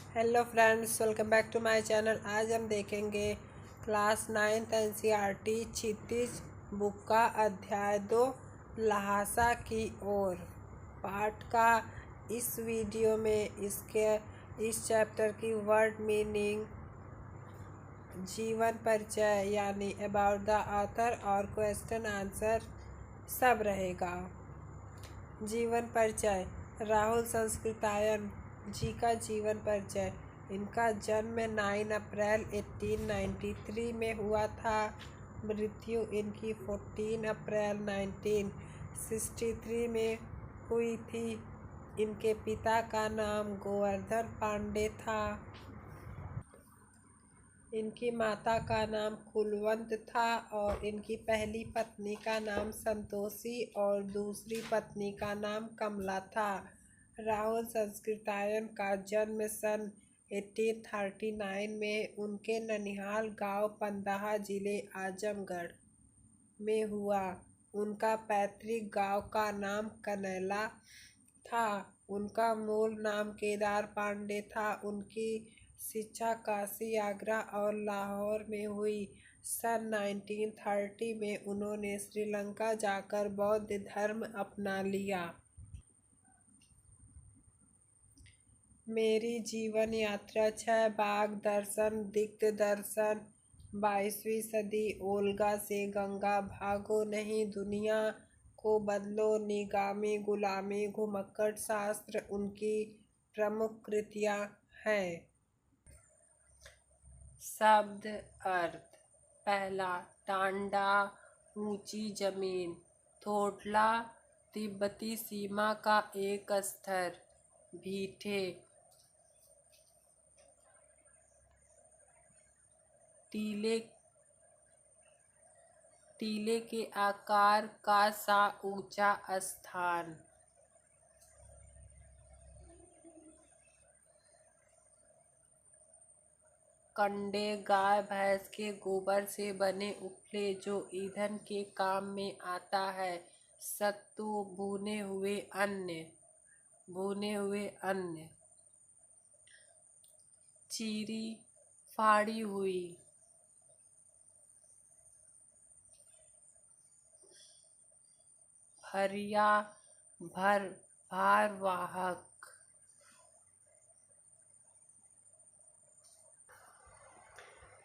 Hello friends, welcome back to my channel. आज हम देखेंगे क्लास 9th एनसीईआरटी क्षितिज book का अध्याय 2 ल्हासा की ओर पाठ का। इस वीडियो में इस चैप्टर की वर्ड मीनिंग, जीवन परिचय यानी अबाउट द ऑथर और क्वेश्चन आंसर सब रहेगा। जीवन परिचय। राहुल संस्कृतायन जी का जीवन परिचय। इनका जन्म 9 अप्रैल 1893 में हुआ था। मृत्यु इनकी 14 अप्रैल 1963 में हुई थी। इनके पिता का नाम गोवर्धन पांडे था। इनकी माता का नाम कुलवंत था और इनकी पहली पत्नी का नाम संतोषी और दूसरी पत्नी का नाम कमला था। राहुल संस्कृतायन का जन्म सन 1839 में उनके ननिहाल गांव पंदाहा जिले आजमगढ़ में हुआ। उनका पैतृक गांव का नाम कनैला था। उनका मूल नाम केदार पांडे था। उनकी शिक्षा काशी, आगरा और लाहौर में हुई। सन 1930 में उन्होंने श्रीलंका जाकर बौद्ध धर्म अपना लिया। मेरी जीवन यात्रा 6 बाग दर्शन, दिग्ध दर्शन, 22वीं सदी, ओल्गा से गंगा, भागो नहीं दुनिया को बदलो, निगामी गुलामी, घुमक्कड़ शास्त्र उनकी प्रमुख कृतियां हैं। शब्द अर्थ। पहला, टांडा ऊंची जमीन। थोडला तिब्बती सीमा का एक स्तर। भीठे टीले के आकार का सा ऊंचा स्थान। कंडे गाय भैंस के गोबर से बने उपले जो ईंधन के काम में आता है। सत्तू भुने हुए अन्न। चीरी फाड़ी हुई। भरिया भारवाहक।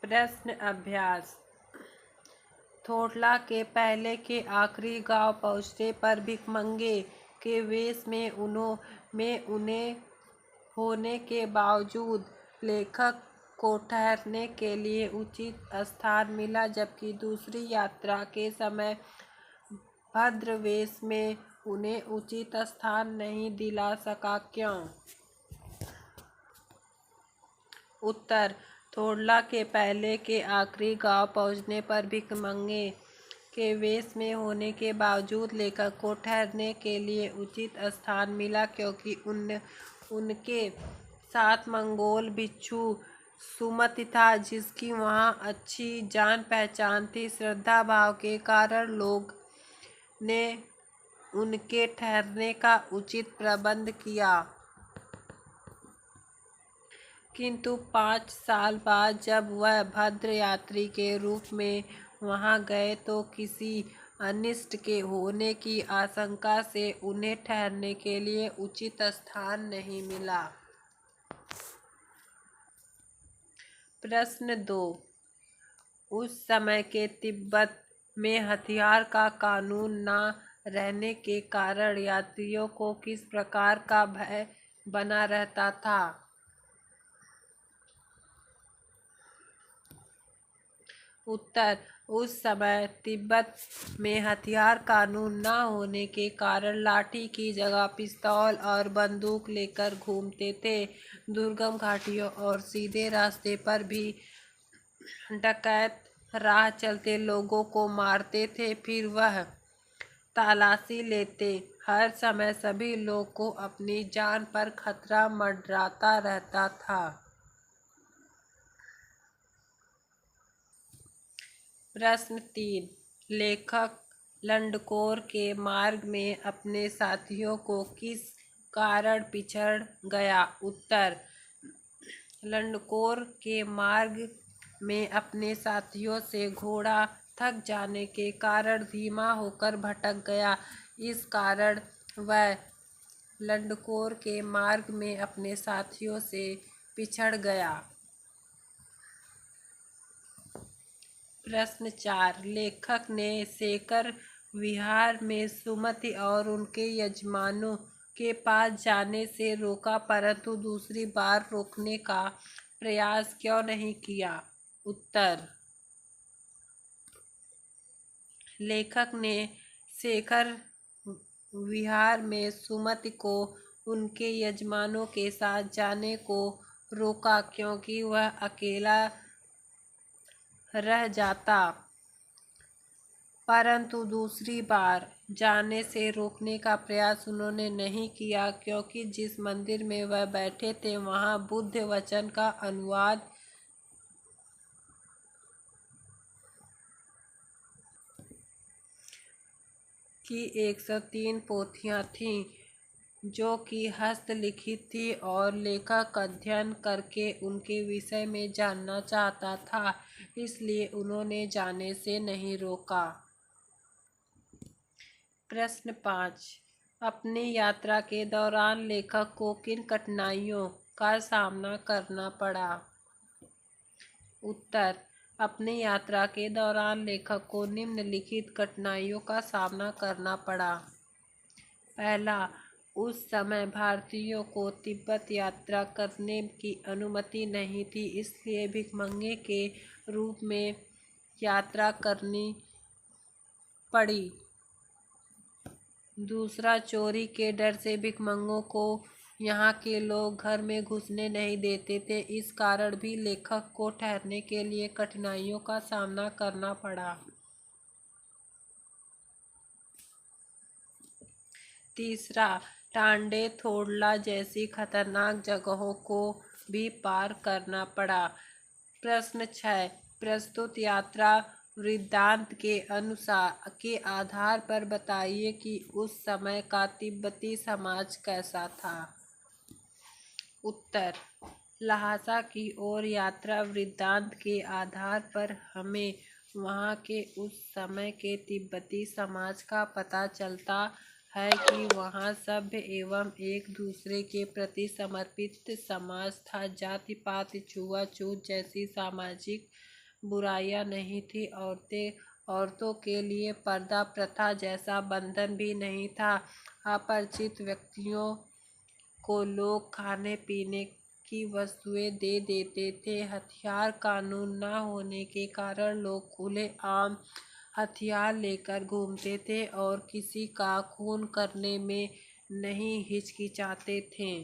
प्रश्न अभ्यास। थोडला के पहले के आखिरी गांव पहुंचने पर भिखमंगे के वेश में उन्हें होने के बावजूद लेखक को ठहरने के लिए उचित स्थान मिला, जबकि दूसरी यात्रा के समय भद्र वेश में उन्हें उचित स्थान नहीं दिला सका। क्यों? उत्तर। थोडला के पहले के आखिरी गांव पहुंचने पर भिखमंगे के वेश में होने के बावजूद लेखक को ठहरने के लिए उचित स्थान मिला, क्योंकि उनके साथ मंगोल भिक्षु सुमति था, जिसकी वहां अच्छी जान पहचान थी। श्रद्धा भाव के कारण लोग ने उनके ठहरने का उचित प्रबंध किया। किंतु 5 साल बाद जब वह भद्र यात्री के रूप में वहां गए तो किसी अनिष्ट के होने की आशंका से उन्हें ठहरने के लिए उचित स्थान नहीं मिला। प्रश्न 2। उस समय के तिब्बत में हथियार का कानून न रहने के कारण यात्रियों को किस प्रकार का भय बना रहता था? उत्तर। उस समय तिब्बत में हथियार कानून न होने के कारण लाठी की जगह पिस्तौल और बंदूक लेकर घूमते थे। दुर्गम घाटियों और सीधे रास्ते पर भी डकैत राह चलते लोगों को मारते थे, फिर वह तलाशी लेते। हर समय सभी लोगों को अपनी जान पर खतरा मंडराता रहता था। प्रश्न 3। लेखक लंडकोर के मार्ग में अपने साथियों को किस कारण पिछड़ गया? उत्तर। लंडकोर के मार्ग में अपने साथियों से घोड़ा थक जाने के कारण धीमा होकर भटक गया। इस कारण वह लंडकोर के मार्ग में अपने साथियों से पिछड़ गया। प्रश्न 4। लेखक ने शेखर विहार में सुमति और उनके यजमानों के पास जाने से रोका, परंतु दूसरी बार रोकने का प्रयास क्यों नहीं किया? उत्तर। लेखक ने शेखर विहार में सुमति को उनके यजमानों के साथ जाने को रोका क्योंकि वह अकेला रह जाता, परंतु दूसरी बार जाने से रोकने का प्रयास उन्होंने नहीं किया क्योंकि जिस मंदिर में वह बैठे थे वहां बुद्ध वचन का अनुवाद की 103 पोथियां थीं, जो कि हस्तलिखित थी, और लेखक अध्ययन करके उनके विषय में जानना चाहता था, इसलिए उन्होंने जाने से नहीं रोका। प्रश्न 5। अपनी यात्रा के दौरान लेखक को किन कठिनाइयों का सामना करना पड़ा? उत्तर। अपनी यात्रा के दौरान लेखक को निम्नलिखित कठिनाइयों का सामना करना पड़ा। पहला, उस समय भारतीयों को तिब्बत यात्रा करने की अनुमति नहीं थी, इसलिए भिखमंगे के रूप में यात्रा करनी पड़ी। दूसरा, चोरी के डर से भिखमंगों को यहाँ के लोग घर में घुसने नहीं देते थे, इस कारण भी लेखक को ठहरने के लिए कठिनाइयों का सामना करना पड़ा। तीसरा, टांडे थोड़ला जैसी खतरनाक जगहों को भी पार करना पड़ा। प्रश्न 6। प्रस्तुत यात्रा वृत्तांत के आधार पर बताइए कि उस समय का तिब्बती समाज कैसा था। उत्तर। लहासा की ओर यात्रा वृत्तांत के आधार पर हमें वहाँ के उस समय के तिब्बती समाज का पता चलता है कि वहाँ सभ्य एवं एक दूसरे के प्रति समर्पित समाज था। जाति पात छुआछूत जैसी सामाजिक बुराइयां नहीं थी। औरतों के लिए पर्दा प्रथा जैसा बंधन भी नहीं था। अपरिचित व्यक्तियों को लोग खाने पीने की वस्तुएं दे देते थे। हथियार कानून न होने के कारण लोग खुलेआम हथियार लेकर घूमते थे और किसी का खून करने में नहीं हिचकिचाते थे।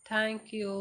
Thank you.